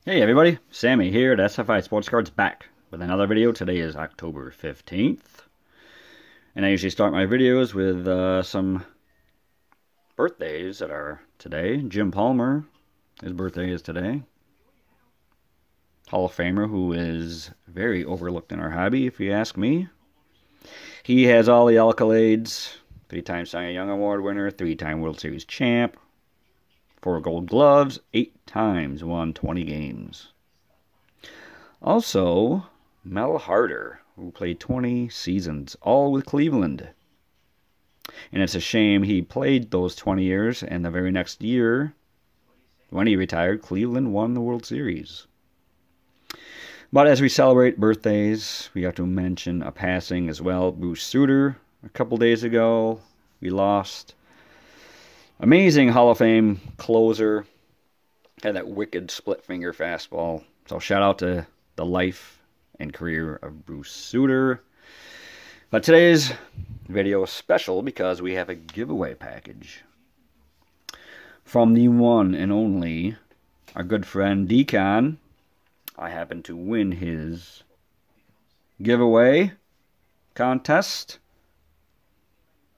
Hey everybody, Sammy here at SFI Sports Cards back with another video. Today is October 15th. And I usually start my videos with some birthdays that are today. Jim Palmer, his birthday is today. Hall of Famer who is very overlooked in our hobby, if you ask me. He has all the accolades. 3-time Cy Young Award winner, 3-time World Series champ. 4 gold gloves, 8 times won 20 games. Also, Mel Harder, who played 20 seasons, all with Cleveland. And it's a shame he played those 20 years, and the very next year, when he retired, Cleveland won the World Series. But as we celebrate birthdays, we have to mention a passing as well. Bruce Sutter, a couple days ago, we lost. Amazing Hall of Fame closer. Had that wicked split finger fastball. So shout out to the life and career of Bruce Sutter. But today's video is special because we have a giveaway package from the one and only our good friend dkahn. I happen to win his giveaway contest.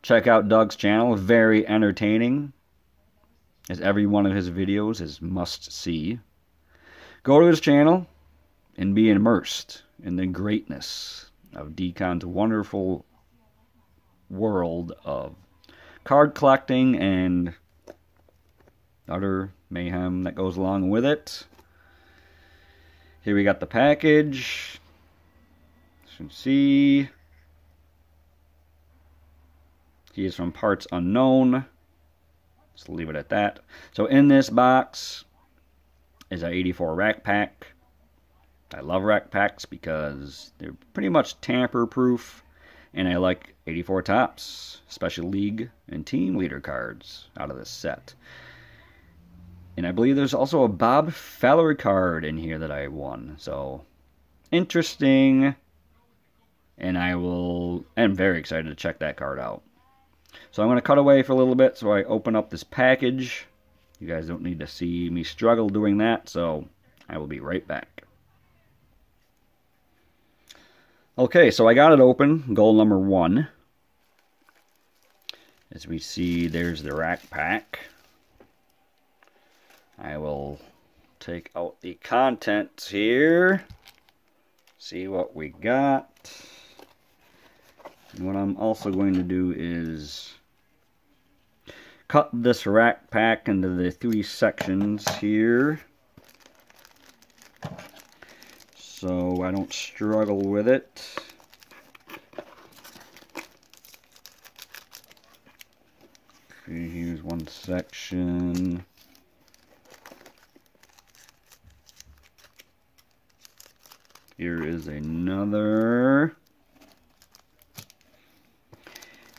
Check out Doug's channel, very entertaining, as every one of his videos is must-see. Go to his channel and be immersed in the greatness of dkahn's wonderful world of card collecting and other mayhem that goes along with it. Here we got the package. As you can see, he is from Parts Unknown. Just leave it at that. So in this box is an 84 rack pack. I love rack packs because they're pretty much tamper-proof. And I like 84 tops, special league and team leader cards out of this set. And I believe there's also a Bob Feller card in here that I won. So interesting. And I'm very excited to check that card out. So I'm going to cut away for a little bit so I open up this package. You guys don't need to see me struggle doing that, so I will be right back. Okay, so I got it open, goal number 1. As we see, there's the rack pack. I will take out the contents here, see what we got. And what I'm also going to do is cut this rack pack into the 3 sections here, so I don't struggle with it. Okay, here's one section. Here is another.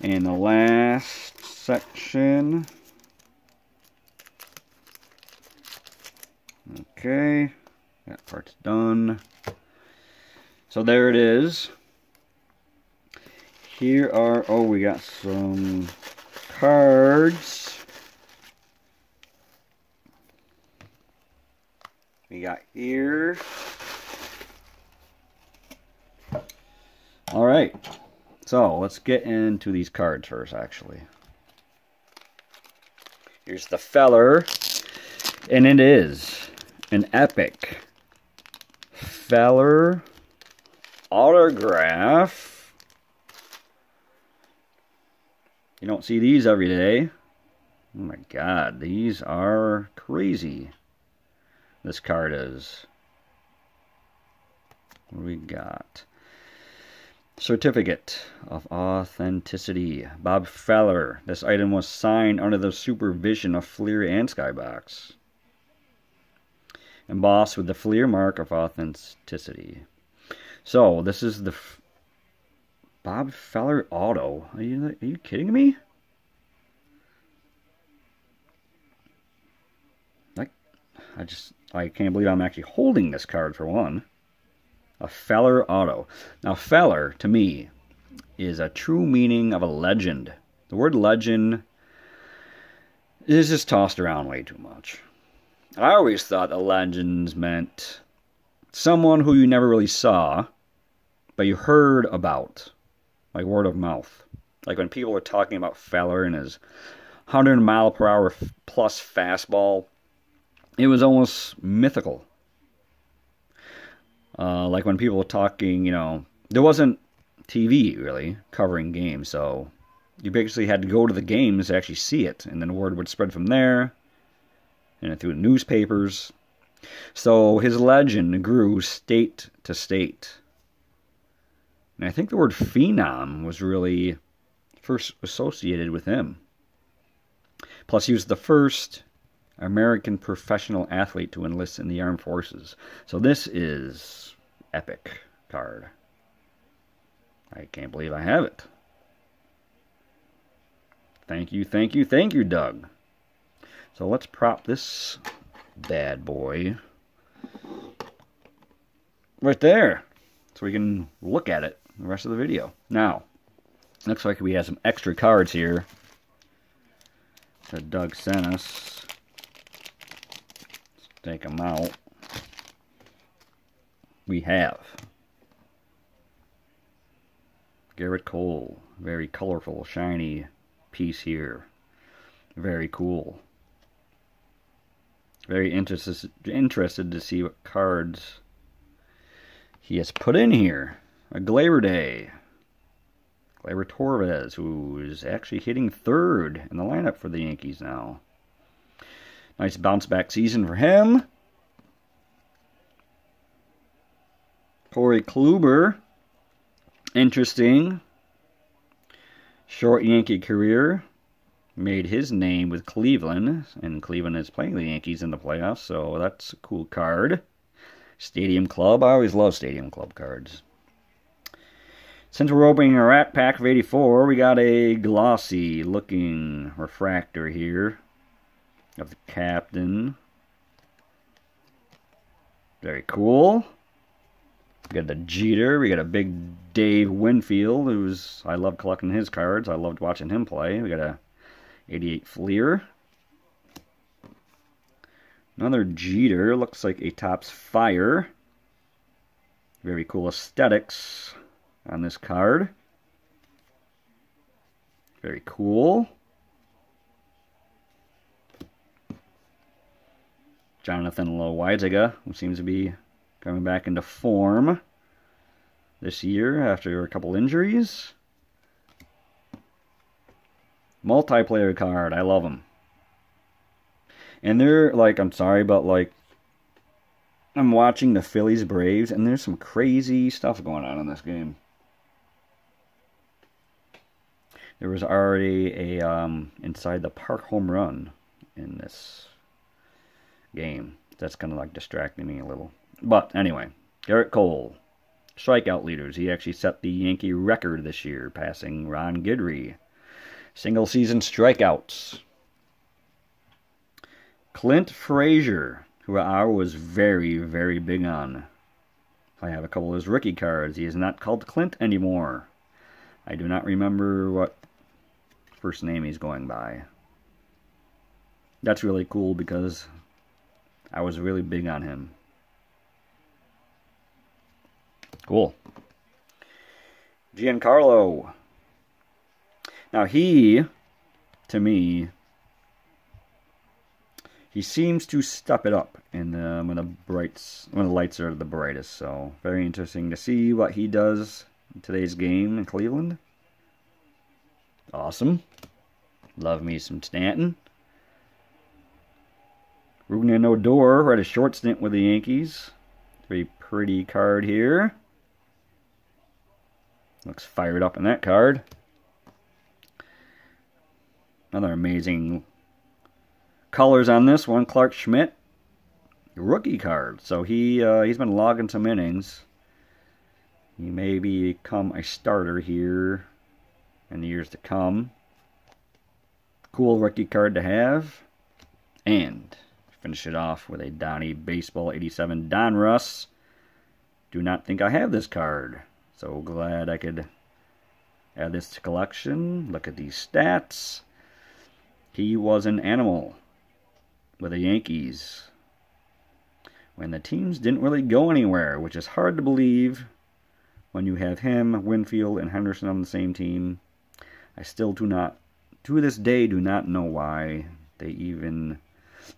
And the last section. Okay, that part's done. So there it is. Here are, we got some cards. We got here. All right. So, let's get into these cards first, actually. Here's the Feller, and it is an epic Feller autograph. You don't see these every day. Oh my god, these are crazy. This card is. What do we got? Certificate of Authenticity. Bob Feller. This item was signed under the supervision of Fleer and Skybox. Embossed with the Fleer mark of authenticity. So, this is the Bob Feller Auto. Are you kidding me? I can't believe I'm actually holding this card for one. A Feller Auto. Now, Feller, to me, is a true meaning of a legend. The word legend is just tossed around way too much. I always thought that legends meant someone who you never really saw, but you heard about, like word of mouth. Like when people were talking about Feller and his 100-mile-per-hour plus fastball, it was almost mythical. Like when people were talking, you know, there wasn't TV really covering games, so you basically had to go to the games to actually see it, and then word would spread from there, and through the newspapers. So his legend grew state to state. And I think the word phenom was really first associated with him. Plus, he was the first American professional athlete to enlist in the armed forces. So this is epic card. I can't believe I have it. Thank you, thank you, thank you, Doug. So let's prop this bad boy right there so we can look at it the rest of the video. Now, looks like we have some extra cards here that Doug sent us. Let's take them out. We have Garrett Cole, very colorful, shiny piece here. Very cool. Very interested to see what cards he has put in here. A Gleyber Day. Gleyber Torres, who is actually hitting third in the lineup for the Yankees now. Nice bounce back season for him. Corey Kluber. Interesting. Short Yankee career. Made his name with Cleveland, and Cleveland is playing the Yankees in the playoffs, so that's a cool card. Stadium Club. I always love Stadium Club cards. Since we're opening a Rat Pack of 84, we got a glossy looking refractor here of the captain. Very cool. We got the Jeter. We got a big Dave Winfield, who's, I love collecting his cards. I loved watching him play. We got a 88 Fleer. Another Jeter. Looks like a Topps Fire. Very cool aesthetics on this card. Very cool. Jonathan Loaizaga, who seems to be coming back into form this year after a couple injuries. Multiplayer card. I love them. And they're like, I'm sorry, but like, I'm watching the Phillies Braves, and there's some crazy stuff going on in this game. There was already a inside the park home run in this game. That's kind of like distracting me a little. But anyway, Garrett Cole, strikeout leaders. He actually set the Yankee record this year, passing Ron Guidry. Single season strikeouts. Clint Frazier, who I was very, very big on. I have a couple of his rookie cards. He is not called Clint anymore. I do not remember what first name he's going by. That's really cool because I was really big on him. Cool. Giancarlo. Now he, to me, he seems to step it up in when the lights are the brightest. So very interesting to see what he does in today's game in Cleveland. Awesome. Love me some Stanton. Rougned Odor had a short stint with the Yankees. Very pretty card here. Looks fired up in that card. Another amazing colors on this one. Clark Schmidt, rookie card. So he's been logging some innings. He may become a starter here in the years to come. Cool rookie card to have. And finish it off with a Donnie Baseball 87 Donruss. Do not think I have this card. So glad I could add this to collection. Look at these stats. He was an animal with the Yankees. when the teams didn't really go anywhere, which is hard to believe when you have him, Winfield, and Henderson on the same team. I still do not, to this day, do not know why they even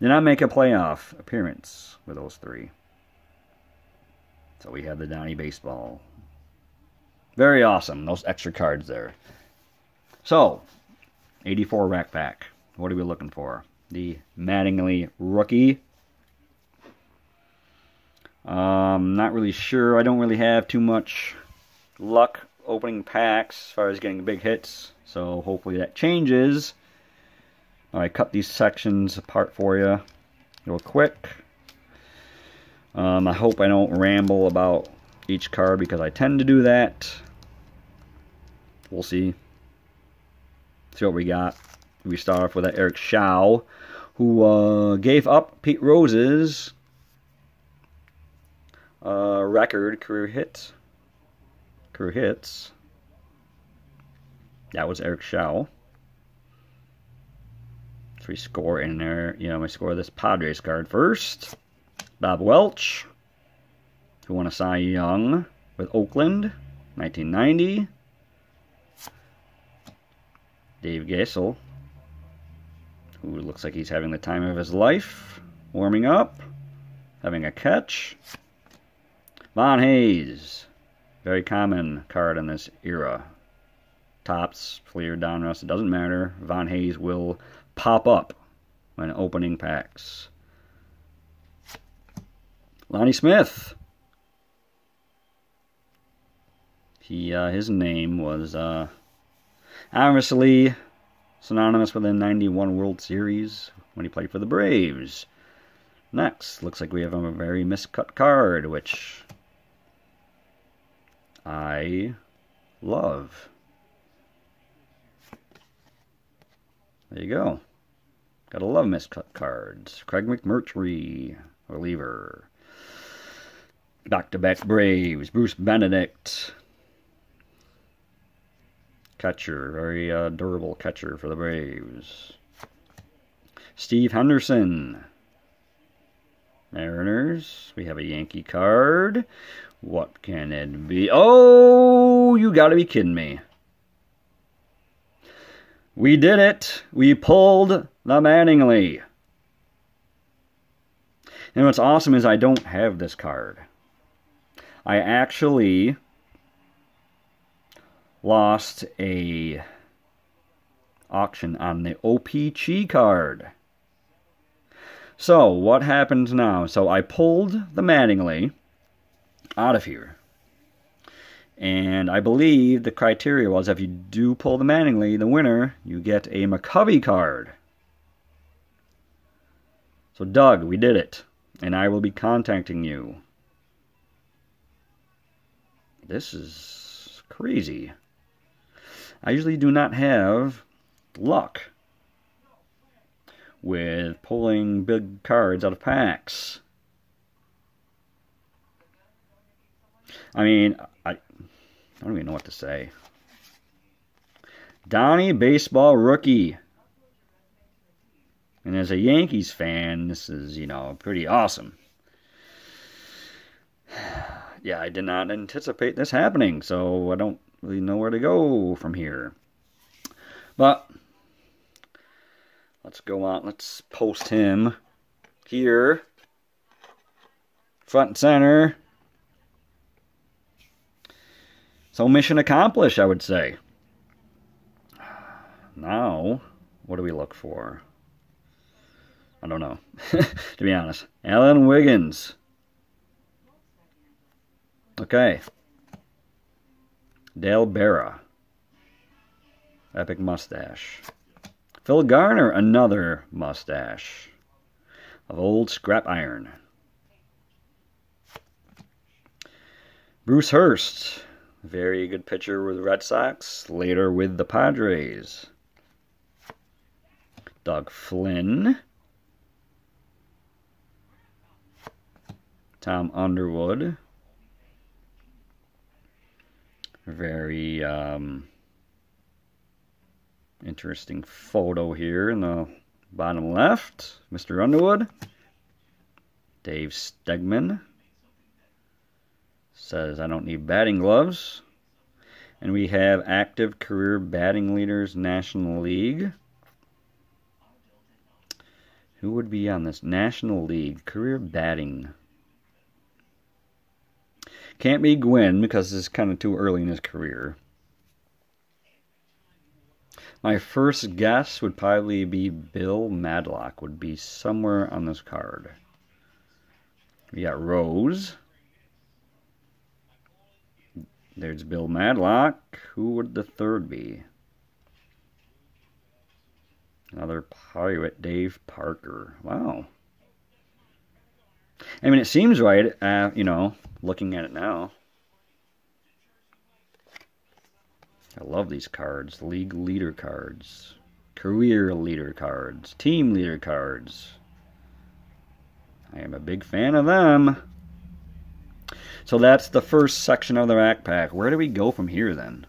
did not make a playoff appearance with those three. So we have the Donnie Baseball. Very awesome, those extra cards there. So, 84 rack pack. What are we looking for? The Mattingly rookie. Not really sure. I don't really have too much luck opening packs as far as getting big hits. So hopefully that changes. I cut these sections apart for you real quick. I hope I don't ramble about each card because I tend to do that. We'll see. See what we got. We start off with that Eric Shawl, who gave up Pete Rose's record career hits. That was Eric Shawl. So we score in there. You know, we score this Padres card first. Bob Welch, who won a Cy Young with Oakland, 1990. Dave Gassel, who looks like he's having the time of his life, warming up, having a catch. Von Hayes, very common card in this era. Tops, Fleer, Donruss, it doesn't matter. Von Hayes will pop up when opening packs. Lonnie Smith. His name was obviously synonymous with the 91 World Series when he played for the Braves. Next, looks like we have a very miscut card, which I love. There you go. Gotta love miscut cards. Craig McMurtry, reliever. Back-to-back Braves. Bruce Benedict. Catcher. Very durable catcher for the Braves. Steve Henderson. Mariners. We have a Yankee card. What can it be? Oh, you gotta be kidding me. We did it. We pulled the Mattingly. And what's awesome is I don't have this card. I actually lost a auction on the OPC card. So, what happens now? So, I pulled the Mattingly out of here. And I believe the criteria was if you do pull the Mattingly, the winner, you get a McCovey card. So, Doug, we did it. And I will be contacting you. This is crazy. I usually do not have luck with pulling big cards out of packs. I mean, I don't even know what to say. Donnie Baseball rookie. And as a Yankees fan, this is, you know, pretty awesome. Yeah, I did not anticipate this happening, so I don't really know where to go from here. But let's go on. Let's post him here. Front and center. So mission accomplished, I would say. Now, what do we look for? I don't know, to be honest. Alan Wiggins. Okay. Dale Berra. Epic mustache. Phil Garner, another mustache of old scrap iron. Bruce Hurst. Very good pitcher with the Red Sox. Later with the Padres. Doug Flynn. Tom Underwood. Very interesting photo here in the bottom left. Mr. Underwood. Dave Stegman says, I don't need batting gloves. And we have active career batting leaders, National League. Who would be on this? National League career batting. Can't be Gwynn because it's kind of too early in his career. My first guess would probably be Bill Madlock would be somewhere on this card. We got Rose. There's Bill Madlock. Who would the third be? Another pirate, Dave Parker. Wow. I mean, it seems right, you know, looking at it now. I love these cards. League leader cards. Career leader cards. Team leader cards. I am a big fan of them. So that's the first section of the backpack. Where do we go from here then?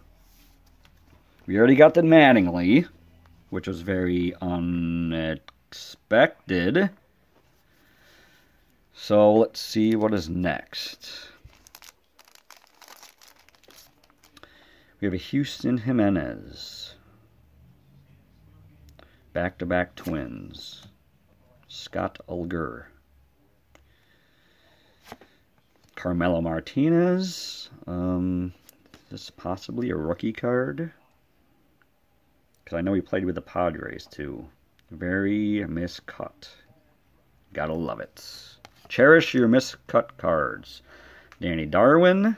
We already got the Mattingly, which was very unexpected. So let's see what is next. We have a Houston Jimenez. Back-to-back twins. Scott Ulger. Carmelo Martinez. This is possibly a rookie card. Because I know he played with the Padres too. Very miscut. Gotta love it. Cherish your miscut cards. Danny Darwin.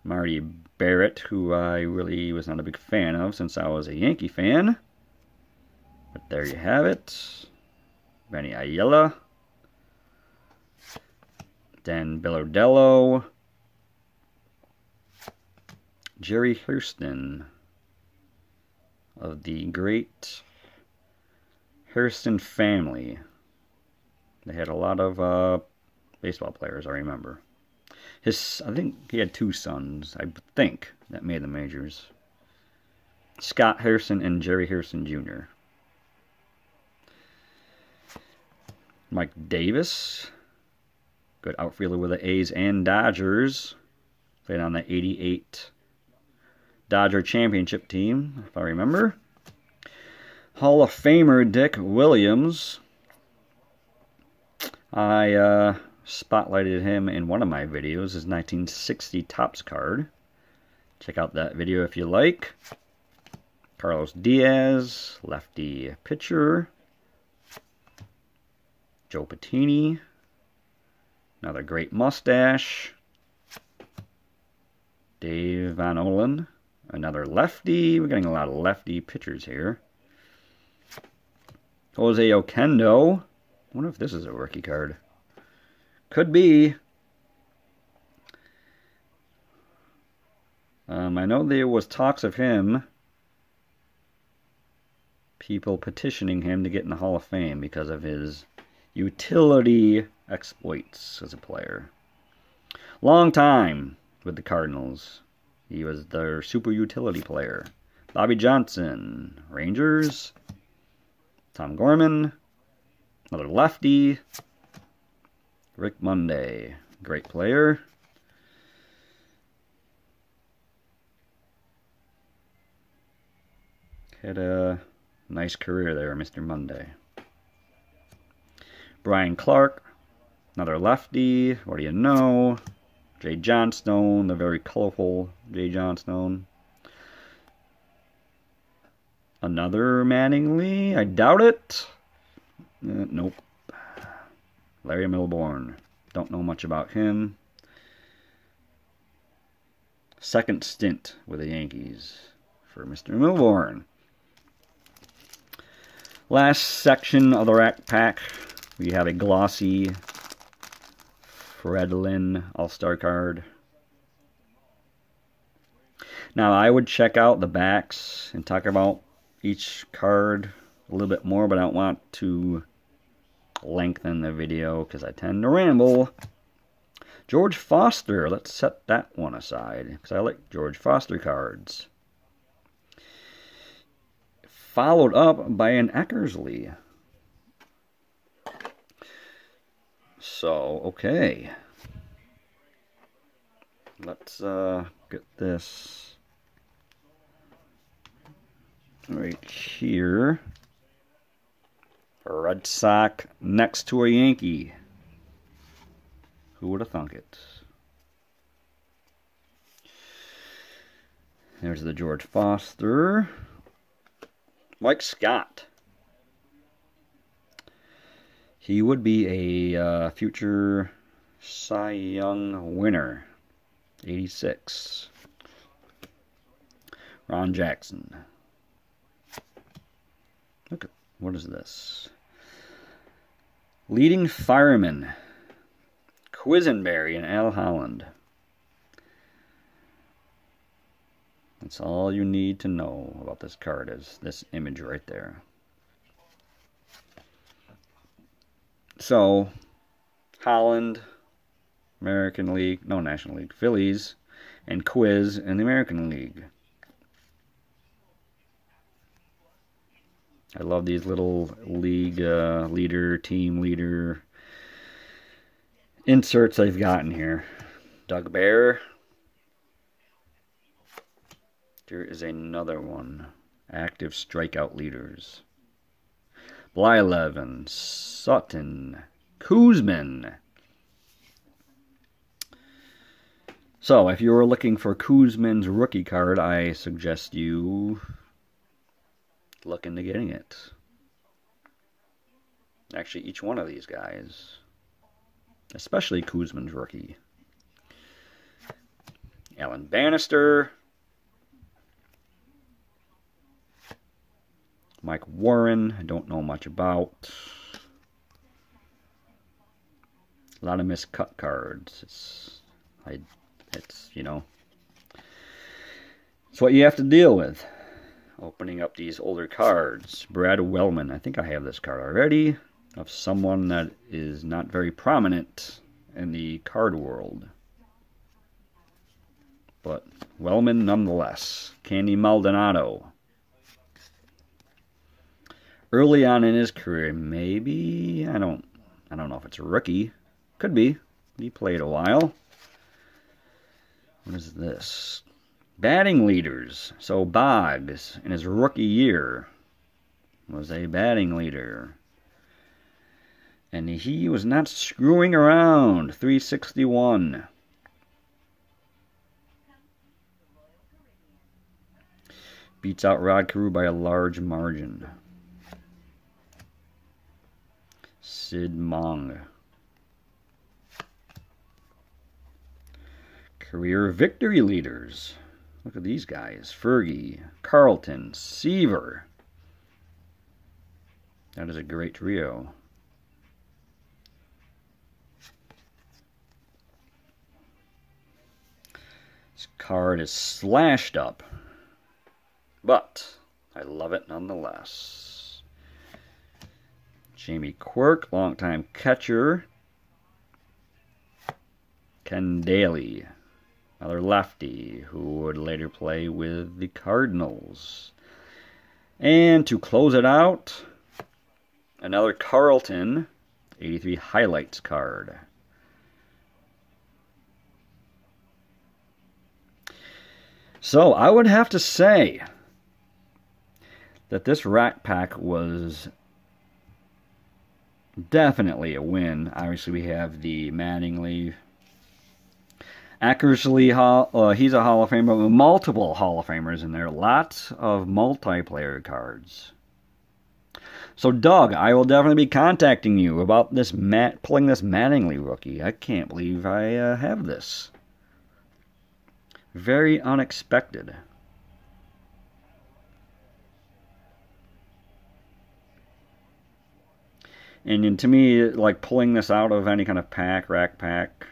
Marty Barrett, who I really was not a big fan of since I was a Yankee fan. But there you have it. Benny Ayala. Dan Billardello. Jerry Hurston of the great Hurston family. They had a lot of baseball players, I remember. I think he had two sons, I think, that made the majors. Scott Hurston and Jerry Hurston Jr. Mike Davis. Good outfielder with the A's and Dodgers. Played on the 88 Dodger championship team, if I remember. Hall of Famer Dick Williams. I spotlighted him in one of my videos, his 1960 Topps card. Check out that video if you like. Carlos Diaz, lefty pitcher. Joe Patini. Another great mustache. Dave Van Olen. Another lefty. We're getting a lot of lefty pitchers here. Jose Oquendo. I wonder if this is a rookie card. Could be. I know there was talks of him. People petitioning him to get in the Hall of Fame because of his utility exploits as a player. Long time with the Cardinals. He was their super utility player. Bobby Johnson, Rangers. Tom Gorman, another lefty. Rick Monday, great player. Had a nice career there, Mr. Monday. Brian Clark, another lefty. What do you know? Jay Johnstone, the very colorful Jay Johnstone. Another Mattingly? I doubt it. Nope. Larry Milbourne. Don't know much about him. Second stint with the Yankees for Mr. Milbourne. Last section of the rack pack. We have a glossy Fredlin All-Star card. Now I would check out the backs and talk about each card a little bit more, but I don't want to lengthen the video because I tend to ramble. George Foster, let's set that one aside because I like George Foster cards. Followed up by an Eckersley. So, okay. Let's get this right here. A Red Sox next to a Yankee. Who would have thunk it? There's the George Foster. Mike Scott. He would be a future Cy Young winner. 86. Ron Jackson. Look at, what is this? Leading fireman. Quisenberry and Al Holland. That's all you need to know about this card, is this image right there. So, Holland, American League, no, National League, Phillies, and Quiz in the American League. I love these little league leader, team leader inserts I've gotten here. Doug Bear. There is another one. Active strikeout leaders. Blyleven, Sutton, Kuzman. So, if you were looking for Kuzman's rookie card, I suggest you look into getting it. Actually, each one of these guys. Especially Kuzman's rookie. Alan Bannister. Mike Warren, I don't know much about. A lot of miscut cards. It's you know, it's what you have to deal with. Opening up these older cards. Brad Wellman, I think I have this card already, of someone that is not very prominent in the card world. But Wellman nonetheless. Candy Maldonado. Early on in his career, maybe, I don't know if it's a rookie. Could be. He played a while. What is this? Batting leaders. So Boggs, in his rookie year, was a batting leader. And he was not screwing around. 361. Beats out Rod Carew by a large margin. Sid Mong. Career victory leaders. Look at these guys. Fergie, Carlton, Seaver. That is a great trio. This card is slashed up, but I love it nonetheless. Jamie Quirk, longtime catcher. Ken Daly, another lefty who would later play with the Cardinals. And to close it out, another Carlton 83 highlights card. So I would have to say that this rack pack was definitely a win. Obviously, we have the Mattingly. Eckersley, he's a Hall of Famer with multiple Hall of Famers in there. Lots of multiplayer cards. So, Doug, I will definitely be contacting you about this pulling this Mattingly rookie. I can't believe I have this. Very unexpected. And to me, like pulling this out of any kind of pack, rack pack,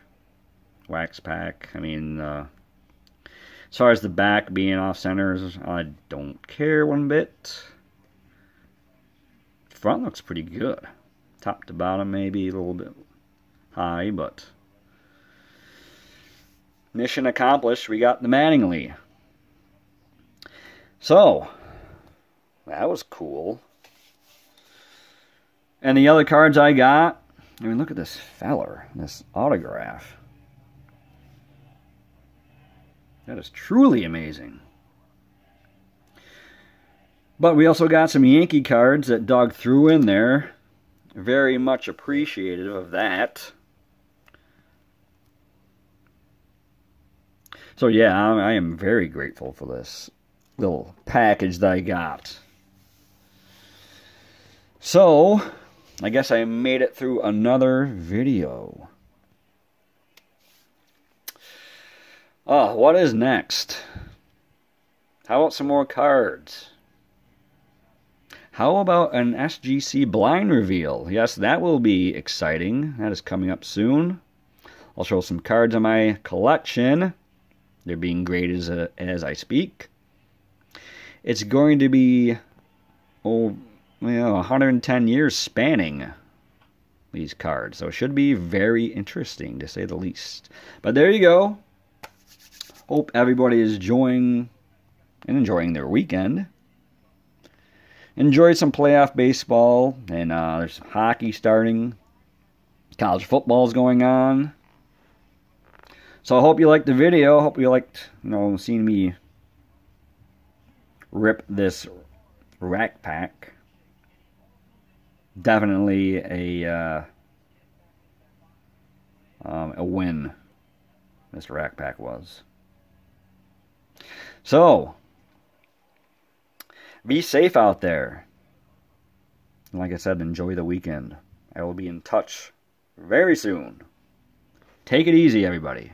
wax pack, I mean, as far as the back being off centers, I don't care one bit. Front looks pretty good. Top to bottom maybe a little bit high, but mission accomplished. We got the Mattingly. So, that was cool. And the other cards I got, I mean, look at this feller, this autograph. That is truly amazing. But we also got some Yankee cards that Doug threw in there. Very much appreciative of that. So yeah, I am very grateful for this little package that I got. So, I guess I made it through another video. What is next? How about some more cards? How about an SGC blind reveal? Yes, that will be exciting. That is coming up soon. I'll show some cards in my collection. They're being graded as I speak. It's going to be 110 years spanning these cards. So it should be very interesting, to say the least. But there you go. Hope everybody is enjoying their weekend. Enjoy some playoff baseball, and there's hockey starting. College football is going on. So I hope you liked the video. Hope you liked, seeing me rip this rack pack. Definitely a win. This rack pack was. So, be safe out there. Like I said, enjoy the weekend. I will be in touch very soon. Take it easy, everybody.